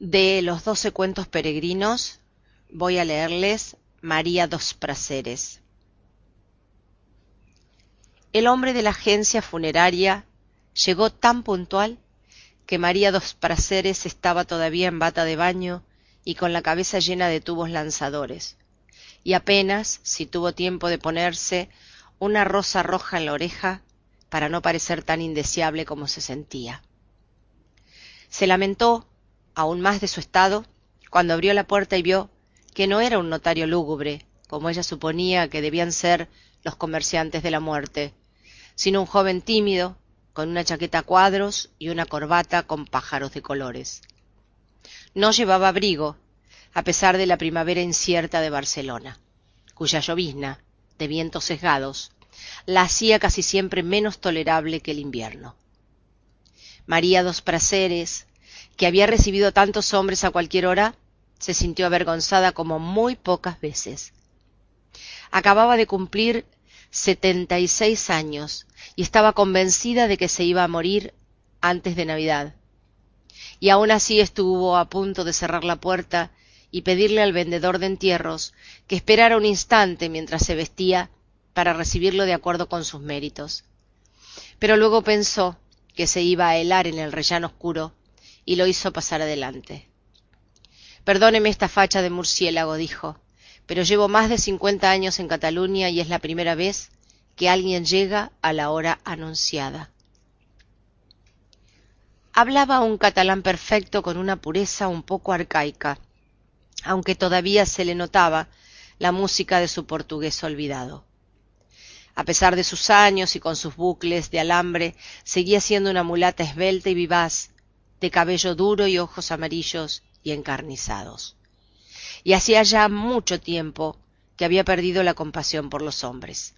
De los 12 cuentos peregrinos, voy a leerles María dos Prazeres. El hombre de la agencia funeraria llegó tan puntual que María dos Prazeres estaba todavía en bata de baño y con la cabeza llena de tubos lanzadores, y apenas si tuvo tiempo de ponerse una rosa roja en la oreja para no parecer tan indeseable como se sentía. Se lamentó aún más de su estado cuando abrió la puerta y vio que no era un notario lúgubre, como ella suponía que debían ser los comerciantes de la muerte, sino un joven tímido, con una chaqueta a cuadros y una corbata con pájaros de colores. No llevaba abrigo, a pesar de la primavera incierta de Barcelona, cuya llovizna, de vientos sesgados, la hacía casi siempre menos tolerable que el invierno. María dos Prazeres, que había recibido tantos hombres a cualquier hora, se sintió avergonzada como muy pocas veces. Acababa de cumplir 76 años y estaba convencida de que se iba a morir antes de Navidad. Y aún así estuvo a punto de cerrar la puerta y pedirle al vendedor de entierros que esperara un instante mientras se vestía para recibirlo de acuerdo con sus méritos. Pero luego pensó que se iba a helar en el rellano oscuro y lo hizo pasar adelante. «Perdóneme esta facha de murciélago», dijo, «pero llevo más de 50 años en Cataluña y es la primera vez que alguien llega a la hora anunciada». Hablaba un catalán perfecto con una pureza un poco arcaica, aunque todavía se le notaba la música de su portugués olvidado. A pesar de sus años y con sus bucles de alambre, seguía siendo una mulata esbelta y vivaz, de cabello duro y ojos amarillos y encarnizados. Y hacía ya mucho tiempo que había perdido la compasión por los hombres.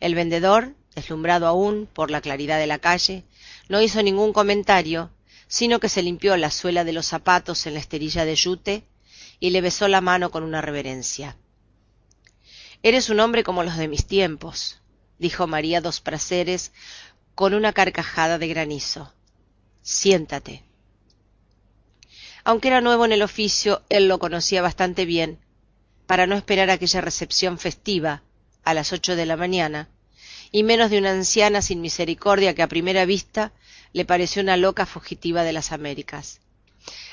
El vendedor, deslumbrado aún por la claridad de la calle, no hizo ningún comentario, sino que se limpió la suela de los zapatos en la esterilla de yute y le besó la mano con una reverencia. «Eres un hombre como los de mis tiempos», dijo María dos Prazeres con una carcajada de granizo. «Siéntate». Aunque era nuevo en el oficio, él lo conocía bastante bien para no esperar aquella recepción festiva a las 8 de la mañana, y menos de una anciana sin misericordia que a primera vista le pareció una loca fugitiva de las Américas.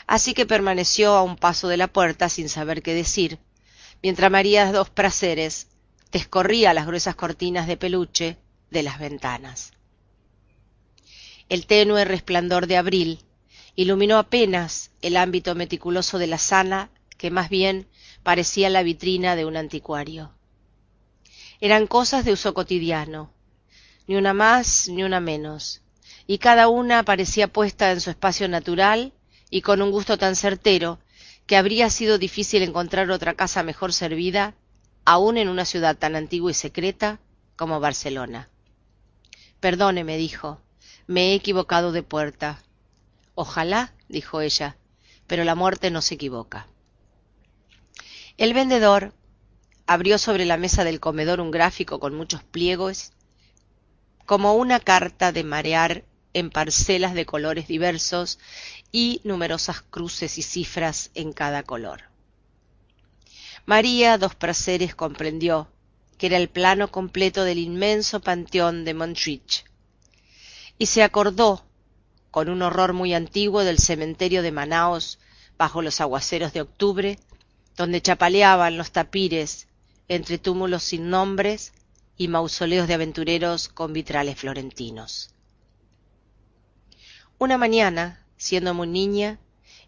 Así que permaneció a un paso de la puerta sin saber qué decir, mientras María dos Prazeres descorría las gruesas cortinas de peluche de las ventanas. El tenue resplandor de abril iluminó apenas el ámbito meticuloso de la sala, que más bien parecía la vitrina de un anticuario. Eran cosas de uso cotidiano, ni una más ni una menos, y cada una parecía puesta en su espacio natural y con un gusto tan certero que habría sido difícil encontrar otra casa mejor servida, aun en una ciudad tan antigua y secreta como Barcelona. «Perdóneme», dijo, «me he equivocado de puerta». «Ojalá», dijo ella, «pero la muerte no se equivoca». El vendedor abrió sobre la mesa del comedor un gráfico con muchos pliegos, como una carta de marear en parcelas de colores diversos y numerosas cruces y cifras en cada color. María dos Prazeres comprendió que era el plano completo del inmenso panteón de Montjuïc, y se acordó con un horror muy antiguo del cementerio de Manaos bajo los aguaceros de octubre, donde chapaleaban los tapires entre túmulos sin nombres y mausoleos de aventureros con vitrales florentinos. Una mañana, siendo muy niña,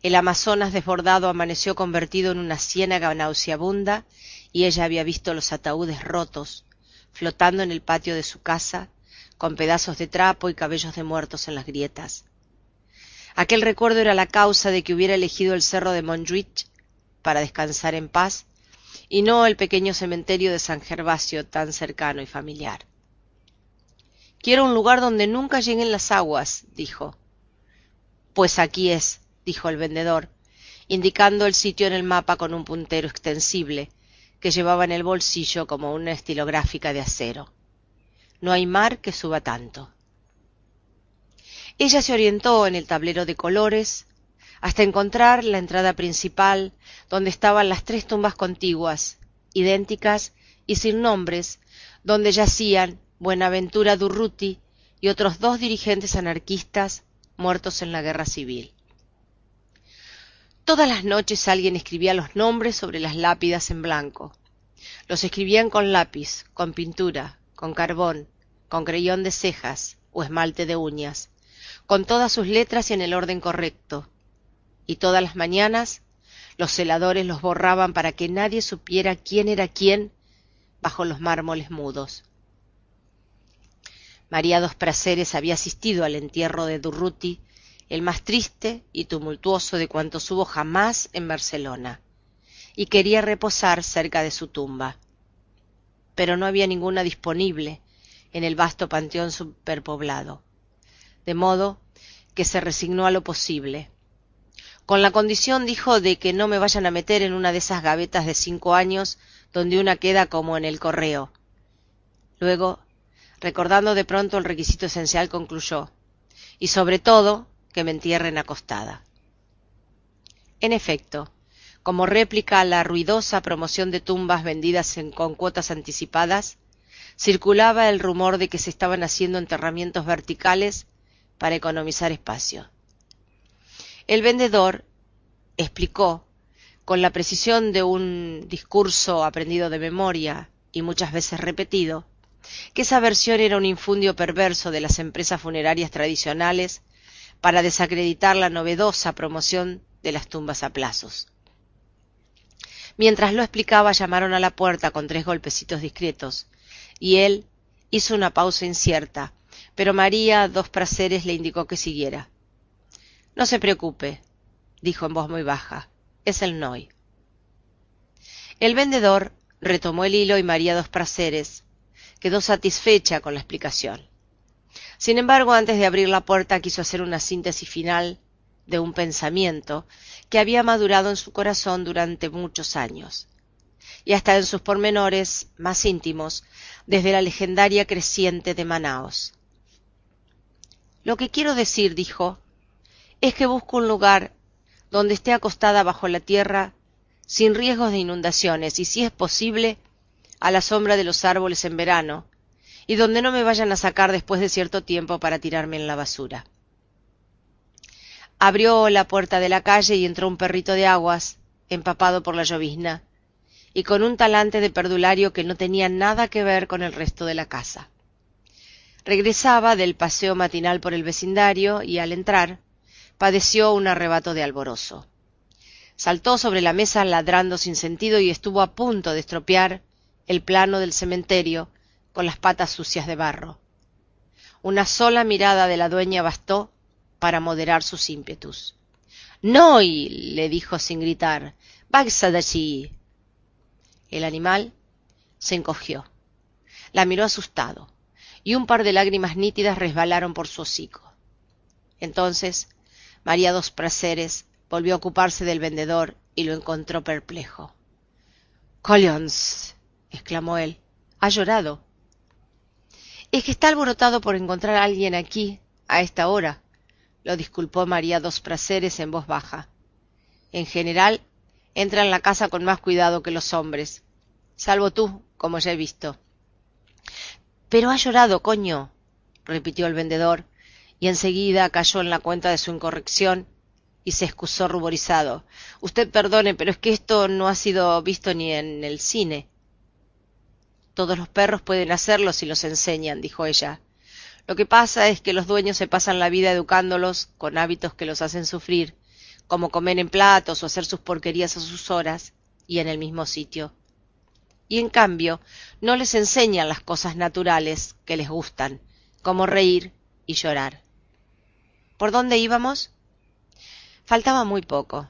el Amazonas desbordado amaneció convertido en una ciénaga nauseabunda y ella había visto los ataúdes rotos, flotando en el patio de su casa, con pedazos de trapo y cabellos de muertos en las grietas. Aquel recuerdo era la causa de que hubiera elegido el cerro de Montjuïc para descansar en paz y no el pequeño cementerio de San Gervasio tan cercano y familiar. «Quiero un lugar donde nunca lleguen las aguas», dijo. «Pues aquí es», dijo el vendedor, indicando el sitio en el mapa con un puntero extensible que llevaba en el bolsillo como una estilográfica de acero. «No hay mar que suba tanto». Ella se orientó en el tablero de colores, hasta encontrar la entrada principal, donde estaban las 3 tumbas contiguas, idénticas y sin nombres, donde yacían Buenaventura Durruti y otros 2 dirigentes anarquistas muertos en la guerra civil. Todas las noches alguien escribía los nombres sobre las lápidas en blanco. Los escribían con lápiz, con pintura, con carbón, con creyón de cejas o esmalte de uñas, con todas sus letras y en el orden correcto. Y todas las mañanas los celadores los borraban para que nadie supiera quién era quién bajo los mármoles mudos. María dos Prazeres había asistido al entierro de Durruti, el más triste y tumultuoso de cuantos hubo jamás en Barcelona, y quería reposar cerca de su tumba. Pero no había ninguna disponible en el vasto panteón superpoblado, de modo que se resignó a lo posible. Con la condición, dijo, de que no me vayan a meter en una de esas gavetas de 5 años donde una queda como en el correo. Luego, recordando de pronto el requisito esencial, concluyó: y sobre todo, que me entierren acostada. En efecto, como réplica a la ruidosa promoción de tumbas vendidas con cuotas anticipadas, circulaba el rumor de que se estaban haciendo enterramientos verticales para economizar espacio. El vendedor explicó, con la precisión de un discurso aprendido de memoria y muchas veces repetido, que esa versión era un infundio perverso de las empresas funerarias tradicionales para desacreditar la novedosa promoción de las tumbas a plazos. Mientras lo explicaba, llamaron a la puerta con 3 golpecitos discretos, y él hizo una pausa incierta, pero María dos Prazeres le indicó que siguiera. «No se preocupe», dijo en voz muy baja, «es el Noy». El vendedor retomó el hilo y María dos Prazeres quedó satisfecha con la explicación. Sin embargo, antes de abrir la puerta, quiso hacer una síntesis final de un pensamiento que había madurado en su corazón durante muchos años, y hasta en sus pormenores más íntimos, desde la legendaria creciente de Manaos. «Lo que quiero decir», dijo, «es que busco un lugar donde esté acostada bajo la tierra, sin riesgos de inundaciones y, si es posible, a la sombra de los árboles en verano, y donde no me vayan a sacar después de cierto tiempo para tirarme en la basura». Abrió la puerta de la calle y entró un perrito de aguas, empapado por la llovizna, y con un talante de perdulario que no tenía nada que ver con el resto de la casa. Regresaba del paseo matinal por el vecindario y, al entrar, padeció un arrebato de alborozo. Saltó sobre la mesa ladrando sin sentido y estuvo a punto de estropear el plano del cementerio con las patas sucias de barro. Una sola mirada de la dueña bastó para moderar sus ímpetus. «¡Noy!», le dijo sin gritar, «¡Váyase de allí!». El animal se encogió, la miró asustado, y un par de lágrimas nítidas resbalaron por su hocico. Entonces María dos Prazeres volvió a ocuparse del vendedor y lo encontró perplejo. «¡Collons!», exclamó él, «¿ha llorado?». «Es que está alborotado por encontrar a alguien aquí, a esta hora», lo disculpó María dos Prazeres en voz baja. «En general, entra en la casa con más cuidado que los hombres, salvo tú, como ya he visto». «Pero ha llorado, coño», repitió el vendedor, y enseguida cayó en la cuenta de su incorrección y se excusó ruborizado. «Usted perdone, pero es que esto no ha sido visto ni en el cine». «Todos los perros pueden hacerlo si los enseñan», dijo ella. «Lo que pasa es que los dueños se pasan la vida educándolos con hábitos que los hacen sufrir, como comer en platos o hacer sus porquerías a sus horas y en el mismo sitio. Y en cambio, no les enseñan las cosas naturales que les gustan, como reír y llorar». ¿Por dónde íbamos? Faltaba muy poco.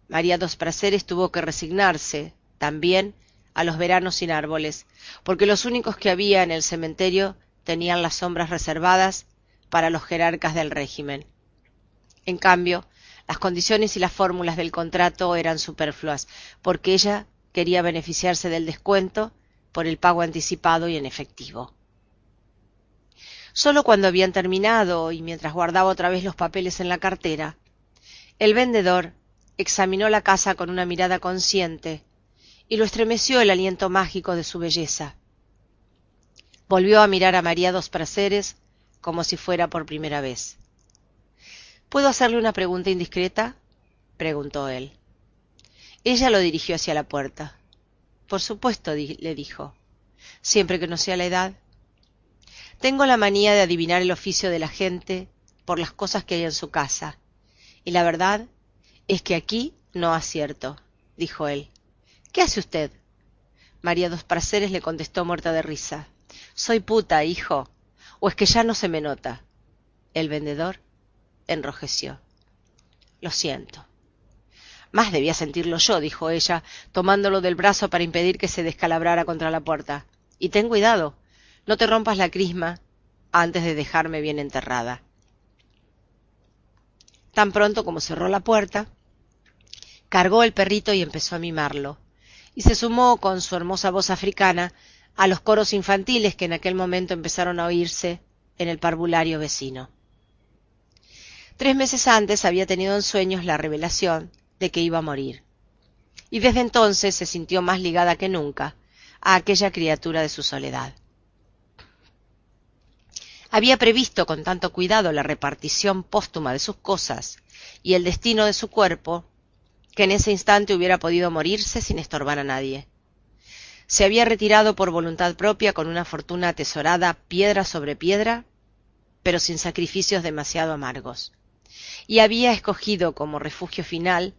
María dos Prazeres tuvo que resignarse, también, a los veranos sin árboles, porque los únicos que había en el cementerio tenían las sombras reservadas para los jerarcas del régimen. En cambio, las condiciones y las fórmulas del contrato eran superfluas, porque ella quería beneficiarse del descuento por el pago anticipado y en efectivo. Solo cuando habían terminado y mientras guardaba otra vez los papeles en la cartera, El vendedor examinó la casa con una mirada consciente y lo estremeció el aliento mágico de su belleza. Volvió a mirar a María dos Prazeres como si fuera por primera vez. —¿Puedo hacerle una pregunta indiscreta? —preguntó él. Ella lo dirigió hacia la puerta. —Por supuesto —le dijo—, siempre que no sea la edad. Tengo la manía de adivinar el oficio de la gente por las cosas que hay en su casa, y la verdad es que aquí no acierto —dijo él. —¿Qué hace usted? María dos Prazeres le contestó muerta de risa. —Soy puta, hijo. ¿O es que ya no se me nota? El vendedor enrojeció. —Lo siento. —Más debía sentirlo yo —dijo ella, tomándolo del brazo para impedir que se descalabrara contra la puerta—. Y ten cuidado, no te rompas la crisma antes de dejarme bien enterrada. Tan pronto como cerró la puerta, cargó el perrito y empezó a mimarlo, y se sumó con su hermosa voz africana a los coros infantiles que en aquel momento empezaron a oírse en el parvulario vecino. 3 meses antes había tenido en sueños la revelación de que iba a morir, y desde entonces se sintió más ligada que nunca a aquella criatura de su soledad. Había previsto con tanto cuidado la repartición póstuma de sus cosas y el destino de su cuerpo, que en ese instante hubiera podido morirse sin estorbar a nadie. Se había retirado por voluntad propia con una fortuna atesorada piedra sobre piedra, pero sin sacrificios demasiado amargos, y había escogido como refugio final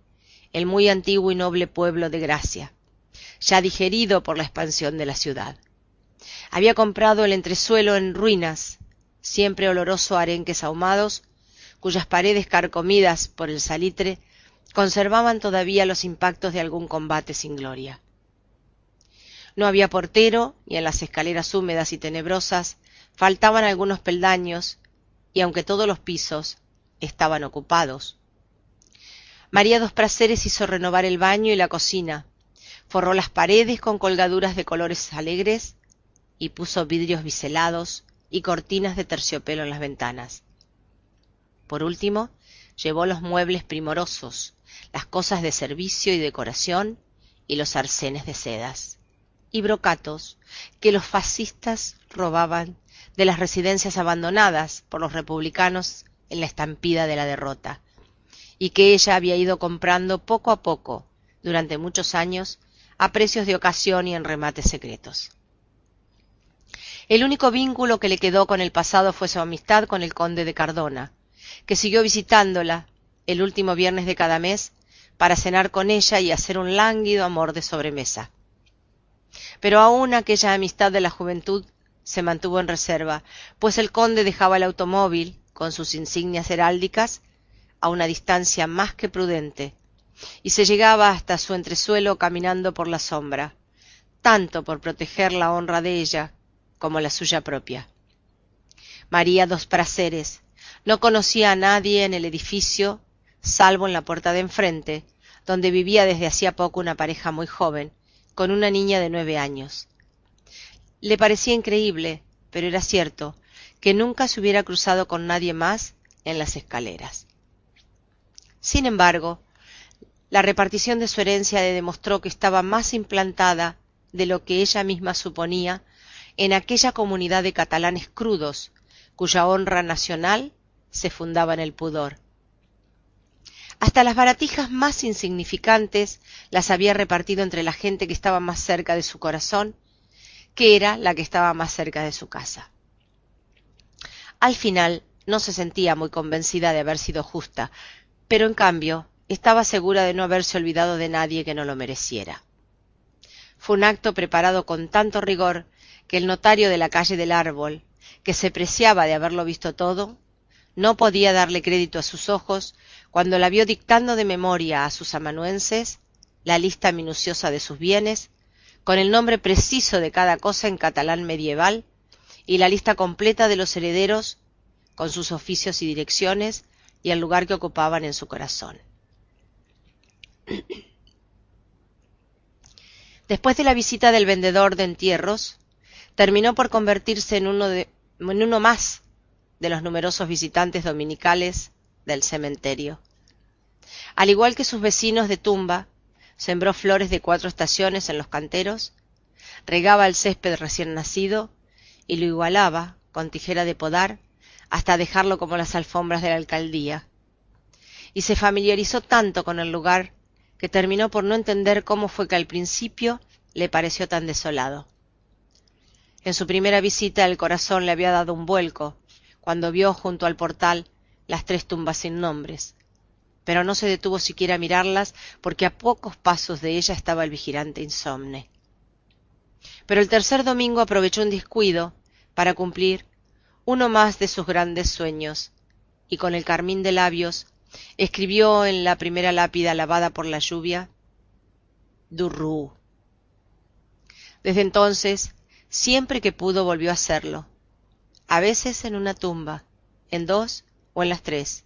el muy antiguo y noble pueblo de Gracia, ya digerido por la expansión de la ciudad. Había comprado el entresuelo en ruinas, siempre oloroso a arenques ahumados, cuyas paredes carcomidas por el salitre conservaban todavía los impactos de algún combate sin gloria. No había portero, y en las escaleras húmedas y tenebrosas faltaban algunos peldaños, y aunque todos los pisos estaban ocupados. María dos Prazeres hizo renovar el baño y la cocina, forró las paredes con colgaduras de colores alegres y puso vidrios biselados y cortinas de terciopelo en las ventanas. Por último, llevó los muebles primorosos, las cosas de servicio y decoración y los arcenes de sedas y brocatos que los fascistas robaban de las residencias abandonadas por los republicanos en la estampida de la derrota, y que ella había ido comprando poco a poco durante muchos años a precios de ocasión y en remates secretos. El único vínculo que le quedó con el pasado fue su amistad con el conde de Cardona, que siguió visitándola el último viernes de cada mes para cenar con ella y hacer un lánguido amor de sobremesa. Pero aún aquella amistad de la juventud se mantuvo en reserva, pues el conde dejaba el automóvil, con sus insignias heráldicas, a una distancia más que prudente, y se llegaba hasta su entresuelo caminando por la sombra, tanto por proteger la honra de ella como la suya propia. María dos Prazeres no conocía a nadie en el edificio, salvo en la puerta de enfrente, donde vivía desde hacía poco una pareja muy joven, con una niña de 9 años. Le parecía increíble, pero era cierto, que nunca se hubiera cruzado con nadie más en las escaleras. Sin embargo, la repartición de su herencia le demostró que estaba más implantada de lo que ella misma suponía en aquella comunidad de catalanes crudos, cuya honra nacional se fundaba en el pudor. Hasta las baratijas más insignificantes las había repartido entre la gente que estaba más cerca de su corazón, que era la que estaba más cerca de su casa. Al final no se sentía muy convencida de haber sido justa, pero en cambio estaba segura de no haberse olvidado de nadie que no lo mereciera. Fue un acto preparado con tanto rigor que el notario de la calle del Árbol, que se preciaba de haberlo visto todo, no podía darle crédito a sus ojos cuando la vio dictando de memoria a sus amanuenses la lista minuciosa de sus bienes, con el nombre preciso de cada cosa en catalán medieval y la lista completa de los herederos con sus oficios y direcciones y el lugar que ocupaban en su corazón. Después de la visita del vendedor de entierros, terminó por convertirse en uno más de los numerosos visitantes dominicales del cementerio. Al igual que sus vecinos de tumba, sembró flores de 4 estaciones en los canteros, regaba el césped recién nacido y lo igualaba, con tijera de podar, hasta dejarlo como las alfombras de la alcaldía. Y se familiarizó tanto con el lugar que terminó por no entender cómo fue que al principio le pareció tan desolado. En su primera visita el corazón le había dado un vuelco cuando vio junto al portal las 3 tumbas sin nombres, pero no se detuvo siquiera a mirarlas porque a pocos pasos de ella estaba el vigilante insomne. Pero el tercer domingo aprovechó un descuido para cumplir uno más de sus grandes sueños, y con el carmín de labios escribió en la primera lápida lavada por la lluvia: Durrú. Desde entonces, siempre que pudo volvió a hacerlo, a veces en una tumba, en 2 o en las 3,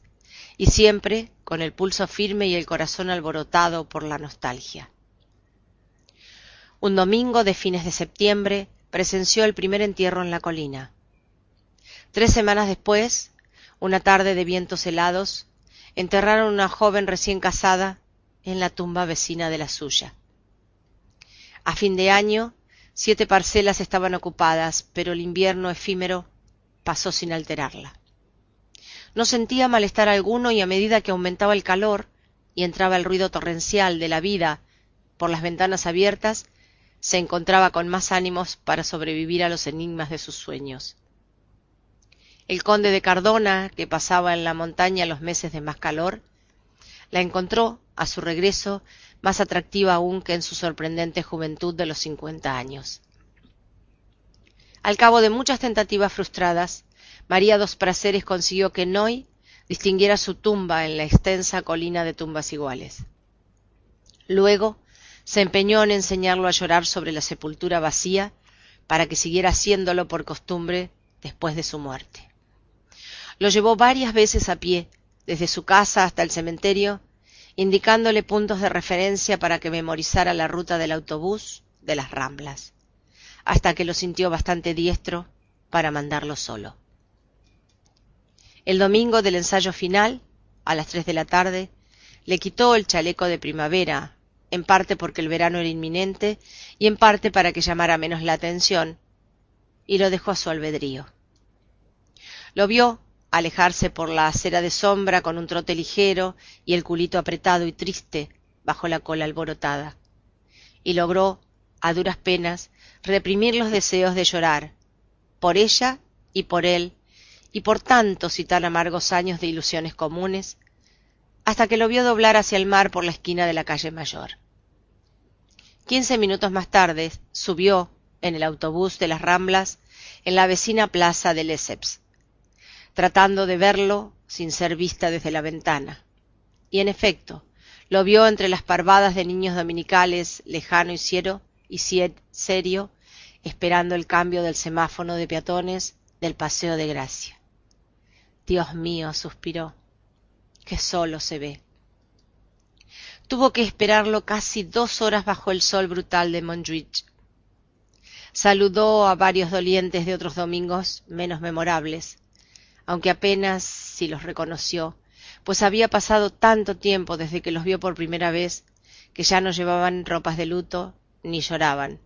y siempre con el pulso firme y el corazón alborotado por la nostalgia. Un domingo de fines de septiembre presenció el primer entierro en la colina. 3 semanas después, una tarde de vientos helados, enterraron a una joven recién casada en la tumba vecina de la suya. A fin de año, 7 parcelas estaban ocupadas, pero el invierno efímero pasó sin alterarla. No sentía malestar alguno y a medida que aumentaba el calor y entraba el ruido torrencial de la vida por las ventanas abiertas, se encontraba con más ánimos para sobrevivir a los enigmas de sus sueños. El conde de Cardona, que pasaba en la montaña los meses de más calor, la encontró, a su regreso, más atractiva aún que en su sorprendente juventud de los 50 años. Al cabo de muchas tentativas frustradas, María dos Prazeres consiguió que Noy distinguiera su tumba en la extensa colina de tumbas iguales. Luego se empeñó en enseñarlo a llorar sobre la sepultura vacía para que siguiera haciéndolo por costumbre después de su muerte. Lo llevó varias veces a pie, desde su casa hasta el cementerio, indicándole puntos de referencia para que memorizara la ruta del autobús de las Ramblas, hasta que lo sintió bastante diestro para mandarlo solo. El domingo del ensayo final, a las 3 de la tarde, le quitó el chaleco de primavera, en parte porque el verano era inminente y en parte para que llamara menos la atención, y lo dejó a su albedrío. Lo vio alejarse por la acera de sombra con un trote ligero y el culito apretado y triste bajo la cola alborotada, y logró, a duras penas, reprimir los deseos de llorar, por ella y por él, y por tantos y tan amargos años de ilusiones comunes, hasta que lo vio doblar hacia el mar por la esquina de la calle Mayor. 15 minutos más tarde subió, en el autobús de las Ramblas, en la vecina plaza de Lesseps, tratando de verlo sin ser vista desde la ventana. Y en efecto, lo vio entre las parvadas de niños dominicales, lejano y serio, esperando el cambio del semáforo de peatones del Paseo de Gracia. Dios mío, suspiró, qué solo se ve. Tuvo que esperarlo casi 2 horas bajo el sol brutal de Montjuich. Saludó a varios dolientes de otros domingos menos memorables, aunque apenas si los reconoció, pues había pasado tanto tiempo desde que los vio por primera vez que ya no llevaban ropas de luto ni lloraban,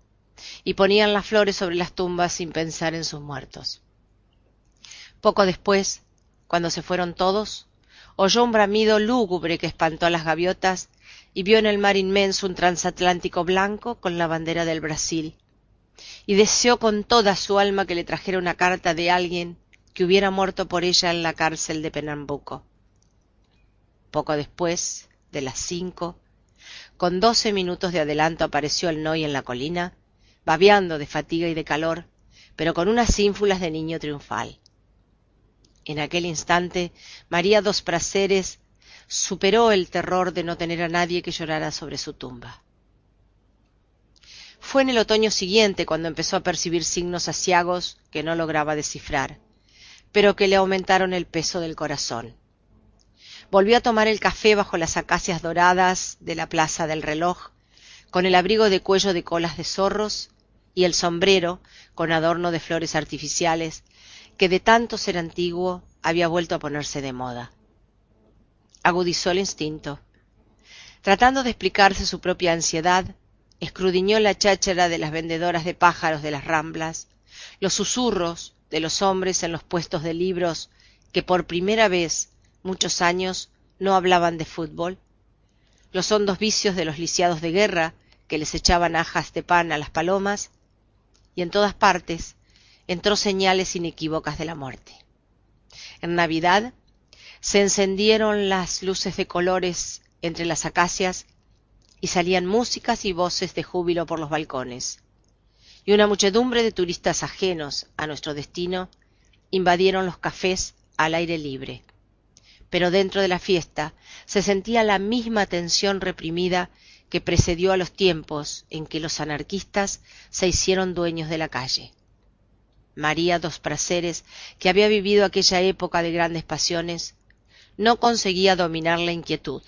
y ponían las flores sobre las tumbas sin pensar en sus muertos. Poco después, cuando se fueron todos, oyó un bramido lúgubre que espantó a las gaviotas y vio en el mar inmenso un transatlántico blanco con la bandera del Brasil, y deseó con toda su alma que le trajera una carta de alguien que hubiera muerto por ella en la cárcel de Pernambuco. Poco después de las 5, con 12 minutos de adelanto apareció el Noy en la colina, babeando de fatiga y de calor, pero con unas ínfulas de niño triunfal. En aquel instante, María dos Prazeres superó el terror de no tener a nadie que llorara sobre su tumba. Fue en el otoño siguiente cuando empezó a percibir signos aciagos que no lograba descifrar, pero que le aumentaron el peso del corazón. Volvió a tomar el café bajo las acacias doradas de la Plaza del Reloj, con el abrigo de cuello de colas de zorros y el sombrero con adorno de flores artificiales que de tanto ser antiguo había vuelto a ponerse de moda. Agudizó el instinto Tratando de explicarse su propia ansiedad, escudriñó la cháchara de las vendedoras de pájaros de las Ramblas, los susurros de los hombres en los puestos de libros que por primera vez, muchos años, no hablaban de fútbol, los hondos vicios de los lisiados de guerra que les echaban ajas de pan a las palomas, y en todas partes entró señales inequívocas de la muerte. En Navidad se encendieron las luces de colores entre las acacias y salían músicas y voces de júbilo por los balcones, y una muchedumbre de turistas ajenos a nuestro destino invadieron los cafés al aire libre. Pero dentro de la fiesta se sentía la misma tensión reprimida que precedió a los tiempos en que los anarquistas se hicieron dueños de la calle. María dos Prazeres, que había vivido aquella época de grandes pasiones, no conseguía dominar la inquietud,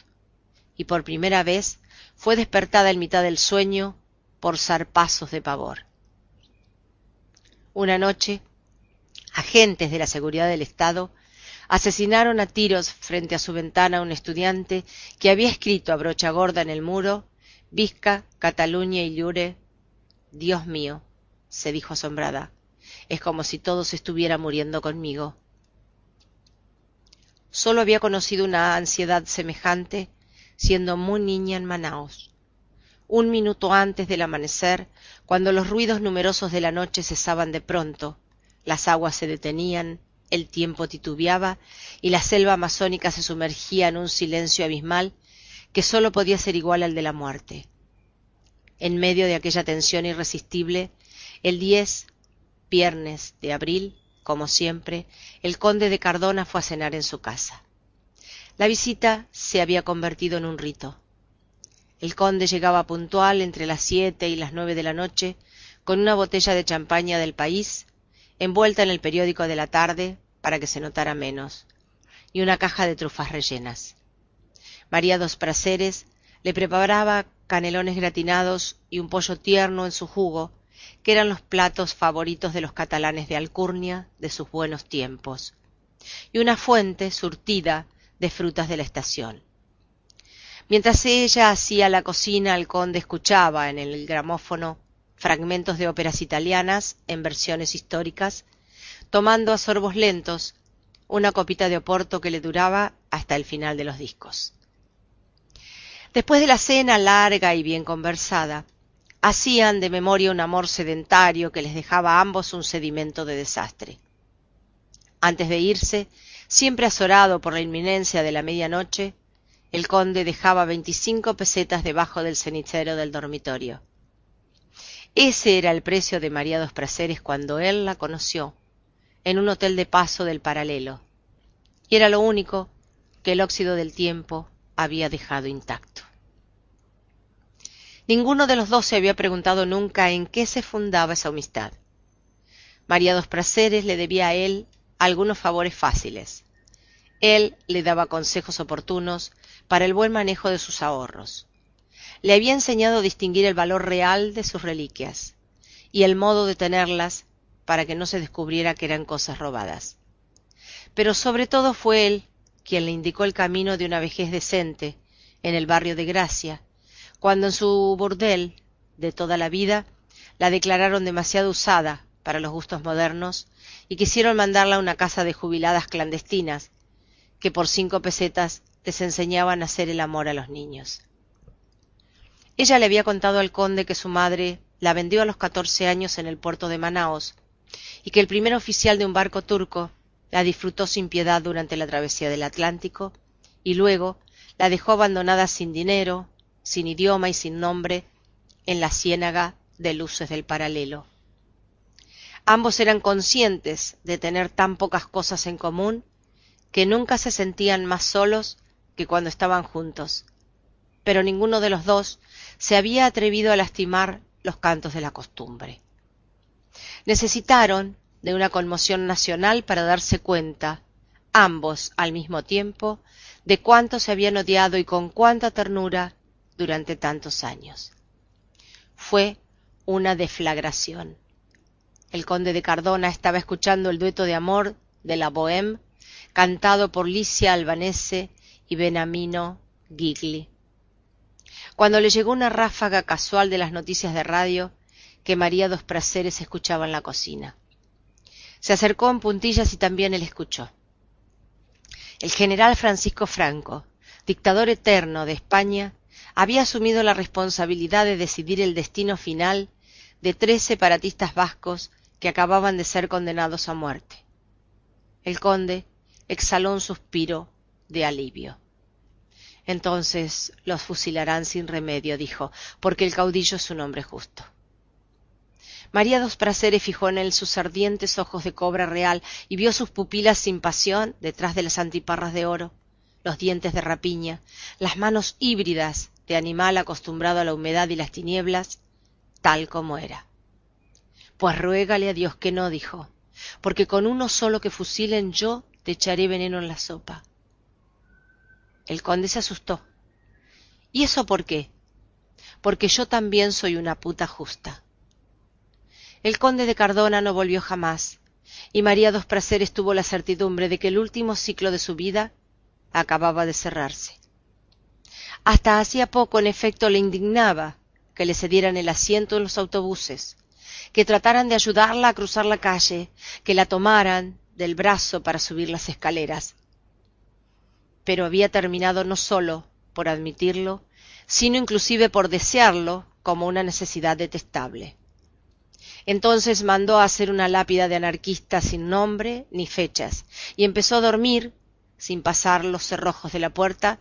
y por primera vez fue despertada en mitad del sueño por zarpazos de pavor. Una noche, agentes de la seguridad del Estado asesinaron a tiros frente a su ventana a un estudiante que había escrito a brocha gorda en el muro: Visca, Cataluña y Llure. Dios mío, se dijo asombrada, es como si todo se estuviera muriendo conmigo. Solo había conocido una ansiedad semejante siendo muy niña en Manaos. Un minuto antes del amanecer, cuando los ruidos numerosos de la noche cesaban de pronto, las aguas se detenían, el tiempo titubeaba y la selva amazónica se sumergía en un silencio abismal que sólo podía ser igual al de la muerte. En medio de aquella tensión irresistible, el 10, viernes de abril, como siempre, el conde de Cardona fue a cenar en su casa. La visita se había convertido en un rito. El conde llegaba puntual entre las 7 y las 9 de la noche, con una botella de champaña del país, envuelta en el periódico de la tarde para que se notara menos, y una caja de trufas rellenas. María dos Prazeres le preparaba canelones gratinados y un pollo tierno en su jugo, que eran los platos favoritos de los catalanes de alcurnia de sus buenos tiempos, y una fuente surtida de frutas de la estación. Mientras ella hacía la cocina, el conde escuchaba en el gramófono fragmentos de óperas italianas en versiones históricas, tomando a sorbos lentos una copita de oporto que le duraba hasta el final de los discos. Después de la cena larga y bien conversada, hacían de memoria un amor sedentario que les dejaba a ambos un sedimento de desastre. Antes de irse, siempre azorado por la inminencia de la medianoche, el conde dejaba 25 pesetas debajo del cenicero del dormitorio. Ese era el precio de María dos Prazeres cuando él la conoció, en un hotel de paso del Paralelo, y era lo único que el óxido del tiempo había dejado intacto. Ninguno de los dos se había preguntado nunca en qué se fundaba esa amistad. María dos Prazeres le debía a él algunos favores fáciles. Él le daba consejos oportunos para el buen manejo de sus ahorros. Le había enseñado a distinguir el valor real de sus reliquias y el modo de tenerlas para que no se descubriera que eran cosas robadas. Pero sobre todo fue él quien le indicó el camino de una vejez decente en el barrio de Gracia, cuando en su burdel de toda la vida la declararon demasiado usada para los gustos modernos y quisieron mandarla a una casa de jubiladas clandestinas que por 5 pesetas les enseñaban a hacer el amor a los niños. Ella le había contado al conde que su madre la vendió a los 14 años en el puerto de Manaos y que el primer oficial de un barco turco la disfrutó sin piedad durante la travesía del Atlántico y luego la dejó abandonada sin dinero, sin idioma y sin nombre en la ciénaga de luces del Paralelo. Ambos eran conscientes de tener tan pocas cosas en común que nunca se sentían más solos que cuando estaban juntos, pero ninguno de los dos se había atrevido a lastimar los cantos de la costumbre. Necesitaron de una conmoción nacional para darse cuenta, ambos al mismo tiempo, de cuánto se habían odiado y con cuánta ternura durante tantos años. Fue una deflagración. El conde de Cardona estaba escuchando el dueto de amor de la Bohème, cantado por Licia Albanese y Beniamino Gigli. cuando le llegó una ráfaga casual de las noticias de radio que María dos Prazeres escuchaba en la cocina. Se acercó en puntillas y también él escuchó. El general Francisco Franco, dictador eterno de España, había asumido la responsabilidad de decidir el destino final de 3 separatistas vascos que acababan de ser condenados a muerte. El conde exhaló un suspiro de alivio. Entonces los fusilarán sin remedio, dijo, porque el caudillo es un hombre justo. María dos Prazeres fijó en él sus ardientes ojos de cobra real y vio sus pupilas sin pasión detrás de las antiparras de oro, los dientes de rapiña, las manos híbridas de animal acostumbrado a la humedad y las tinieblas, tal como era. Pues ruégale a Dios que no, dijo, porque con uno solo que fusilen yo te echaré veneno en la sopa. El conde se asustó. ¿Y eso por qué? Porque yo también soy una puta justa. El conde de Cardona no volvió jamás, y María dos Prazeres tuvo la certidumbre de que el último ciclo de su vida acababa de cerrarse. Hasta hacía poco, en efecto, le indignaba que le cedieran el asiento en los autobuses, que trataran de ayudarla a cruzar la calle, que la tomaran del brazo para subir las escaleras. Pero había terminado no solo por admitirlo, sino inclusive por desearlo como una necesidad detestable. Entonces mandó a hacer una lápida de anarquista sin nombre ni fechas, y empezó a dormir sin pasar los cerrojos de la puerta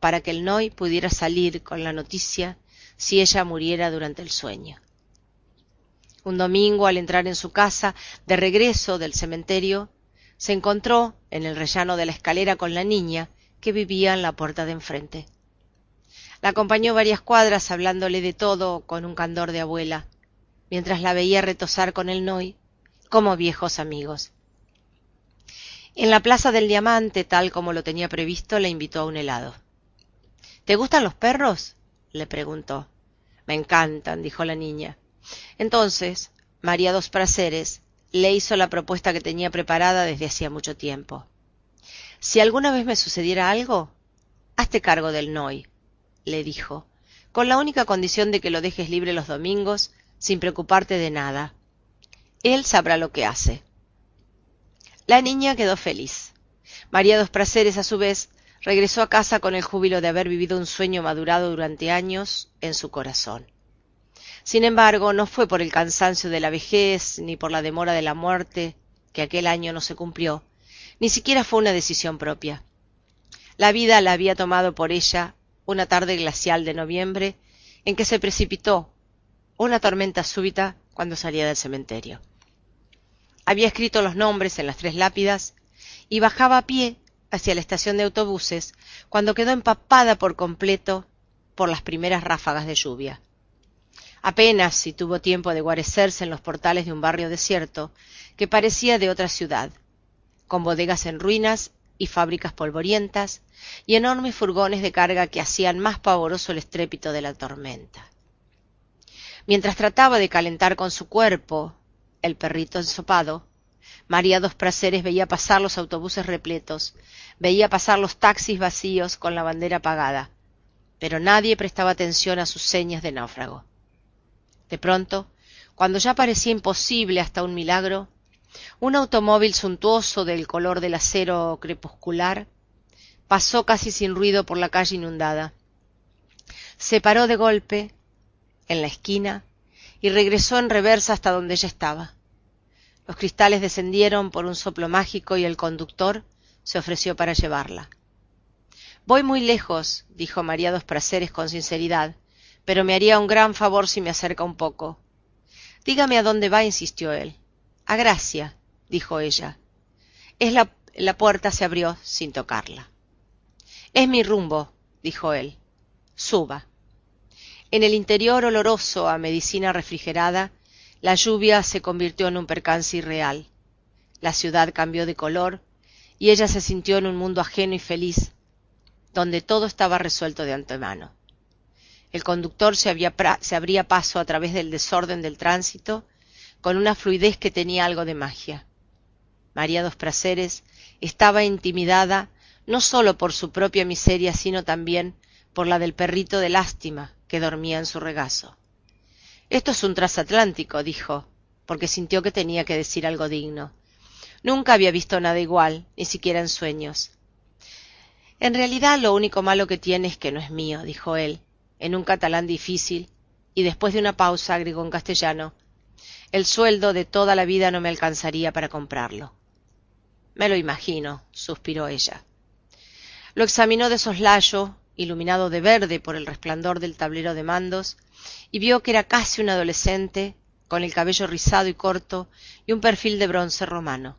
para que el Noy pudiera salir con la noticia si ella muriera durante el sueño. Un domingo, al entrar en su casa, de regreso del cementerio, se encontró en el rellano de la escalera con la niña que vivía en la puerta de enfrente. La acompañó varias cuadras hablándole de todo con un candor de abuela, mientras la veía retozar con el Noy como viejos amigos. En la Plaza del Diamante, tal como lo tenía previsto, le invitó a un helado. ¿Te gustan los perros?, le preguntó. Me encantan, dijo la niña. Entonces, María dos Prazeres le hizo la propuesta que tenía preparada desde hacía mucho tiempo. Si alguna vez me sucediera algo, hazte cargo del Noy, le dijo, con la única condición de que lo dejes libre los domingos, sin preocuparte de nada. Él sabrá lo que hace. La niña quedó feliz. María dos Prazeres, a su vez, regresó a casa con el júbilo de haber vivido un sueño madurado durante años en su corazón. Sin embargo, no fue por el cansancio de la vejez ni por la demora de la muerte que aquel año no se cumplió, ni siquiera fue una decisión propia. La vida la había tomado por ella una tarde glacial de noviembre en que se precipitó una tormenta súbita cuando salía del cementerio. Había escrito los nombres en las 3 lápidas y bajaba a pie hacia la estación de autobuses cuando quedó empapada por completo por las primeras ráfagas de lluvia. Apenas si tuvo tiempo de guarecerse en los portales de un barrio desierto que parecía de otra ciudad, con bodegas en ruinas y fábricas polvorientas y enormes furgones de carga que hacían más pavoroso el estrépito de la tormenta. Mientras trataba de calentar con su cuerpo el perrito ensopado, María dos Prazeres veía pasar los autobuses repletos, veía pasar los taxis vacíos con la bandera apagada, pero nadie prestaba atención a sus señas de náufrago. De pronto, cuando ya parecía imposible hasta un milagro, un automóvil suntuoso del color del acero crepuscular pasó casi sin ruido por la calle inundada. Se paró de golpe en la esquina y regresó en reversa hasta donde ella estaba. Los cristales descendieron por un soplo mágico y el conductor se ofreció para llevarla. Voy muy lejos, dijo María dos Prazeres con sinceridad, pero me haría un gran favor si me acerca un poco. Dígame a dónde va, insistió él. A Gracia, dijo ella. La puerta se abrió sin tocarla. Es mi rumbo, dijo él. Suba. En el interior oloroso a medicina refrigerada, la lluvia se convirtió en un percance irreal. La ciudad cambió de color y ella se sintió en un mundo ajeno y feliz, donde todo estaba resuelto de antemano. El conductor se abría paso a través del desorden del tránsito con una fluidez que tenía algo de magia. María dos Prazeres estaba intimidada no solo por su propia miseria, sino también por la del perrito de lástima que dormía en su regazo. «Esto es un transatlántico», dijo, porque sintió que tenía que decir algo digno. Nunca había visto nada igual, ni siquiera en sueños. «En realidad lo único malo que tiene es que no es mío», dijo él, en un catalán difícil, y después de una pausa agregó en castellano: «El sueldo de toda la vida no me alcanzaría para comprarlo». «Me lo imagino», suspiró ella. Lo examinó de soslayo, iluminado de verde por el resplandor del tablero de mandos, y vio que era casi un adolescente, con el cabello rizado y corto y un perfil de bronce romano.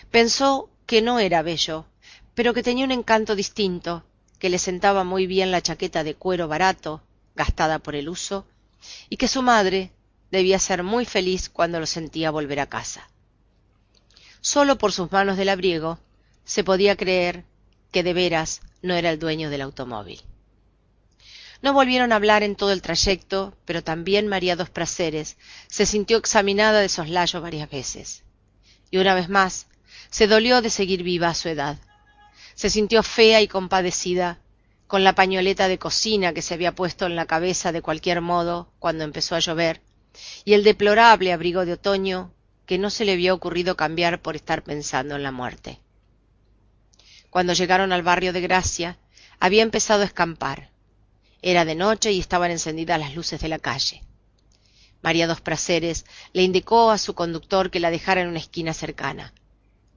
Pensó que no era bello, pero que tenía un encanto distinto, que le sentaba muy bien la chaqueta de cuero barato, gastada por el uso, y que su madre debía ser muy feliz cuando lo sentía volver a casa. Solo por sus manos de labriego se podía creer que de veras no era el dueño del automóvil. No volvieron a hablar en todo el trayecto, pero también María dos Prazeres se sintió examinada de soslayo varias veces. Y una vez más se dolió de seguir viva a su edad. Se sintió fea y compadecida, con la pañoleta de cocina que se había puesto en la cabeza de cualquier modo cuando empezó a llover, y el deplorable abrigo de otoño que no se le había ocurrido cambiar por estar pensando en la muerte. Cuando llegaron al barrio de Gracia, había empezado a escampar. Era de noche y estaban encendidas las luces de la calle. María dos Prazeres le indicó a su conductor que la dejara en una esquina cercana,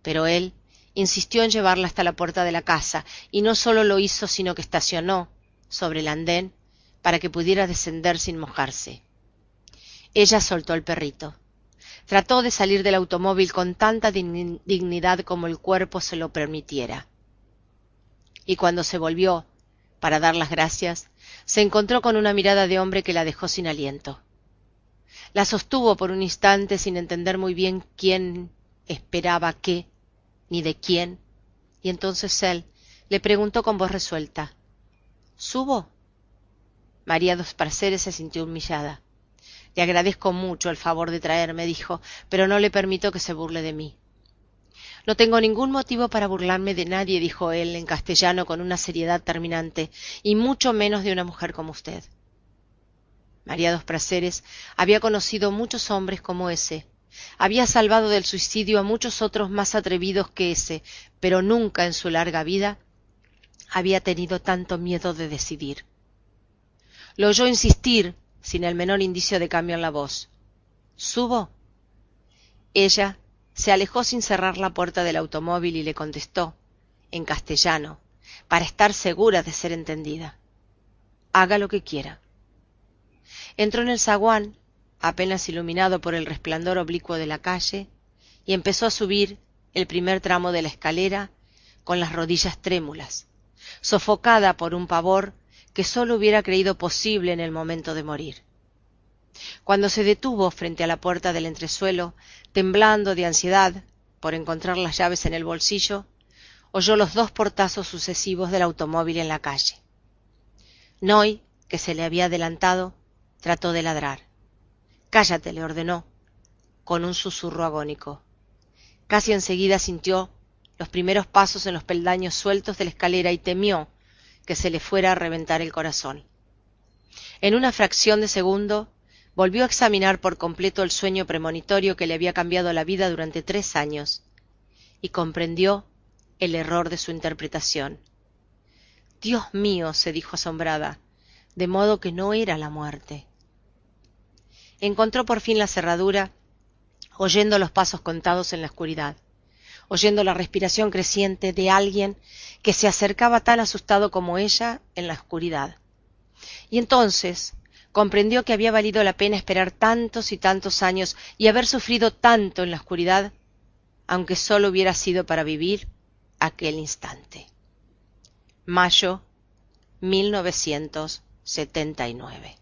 pero él insistió en llevarla hasta la puerta de la casa, y no solo lo hizo, sino que estacionó sobre el andén para que pudiera descender sin mojarse. Ella soltó el perrito. Trató de salir del automóvil con tanta dignidad como el cuerpo se lo permitiera. Y cuando se volvió para dar las gracias, se encontró con una mirada de hombre que la dejó sin aliento. La sostuvo por un instante sin entender muy bien quién esperaba qué, ni de quién, y entonces él le preguntó con voz resuelta: «¿Subo?». María dos Prazeres se sintió humillada. «Le agradezco mucho el favor de traerme», dijo, «pero no le permito que se burle de mí». «No tengo ningún motivo para burlarme de nadie», dijo él en castellano con una seriedad terminante, «y mucho menos de una mujer como usted». María dos Prazeres había conocido muchos hombres como ese, había salvado del suicidio a muchos otros más atrevidos que ese, pero nunca en su larga vida había tenido tanto miedo de decidir. Lo oyó insistir, sin el menor indicio de cambio en la voz: «¿Subo?». Ella se alejó sin cerrar la puerta del automóvil y le contestó, en castellano, para estar segura de ser entendida: «Haga lo que quiera». Entró en el zaguán, apenas iluminado por el resplandor oblicuo de la calle, y empezó a subir el primer tramo de la escalera con las rodillas trémulas, sofocada por un pavor que sólo hubiera creído posible en el momento de morir. Cuando se detuvo frente a la puerta del entresuelo, temblando de ansiedad por encontrar las llaves en el bolsillo, oyó los 2 portazos sucesivos del automóvil en la calle. Noy, que se le había adelantado, trató de ladrar. «Cállate», le ordenó, con un susurro agónico. Casi enseguida sintió los primeros pasos en los peldaños sueltos de la escalera y temió que se le fuera a reventar el corazón. En una fracción de segundo volvió a examinar por completo el sueño premonitorio que le había cambiado la vida durante 3 años, y comprendió el error de su interpretación. «Dios mío», se dijo asombrada, «de modo que no era la muerte». Encontró por fin la cerradura, oyendo los pasos contados en la oscuridad, oyendo la respiración creciente de alguien que se acercaba tan asustado como ella en la oscuridad. Y entonces comprendió que había valido la pena esperar tantos y tantos años y haber sufrido tanto en la oscuridad, aunque solo hubiera sido para vivir aquel instante. Mayo 1979.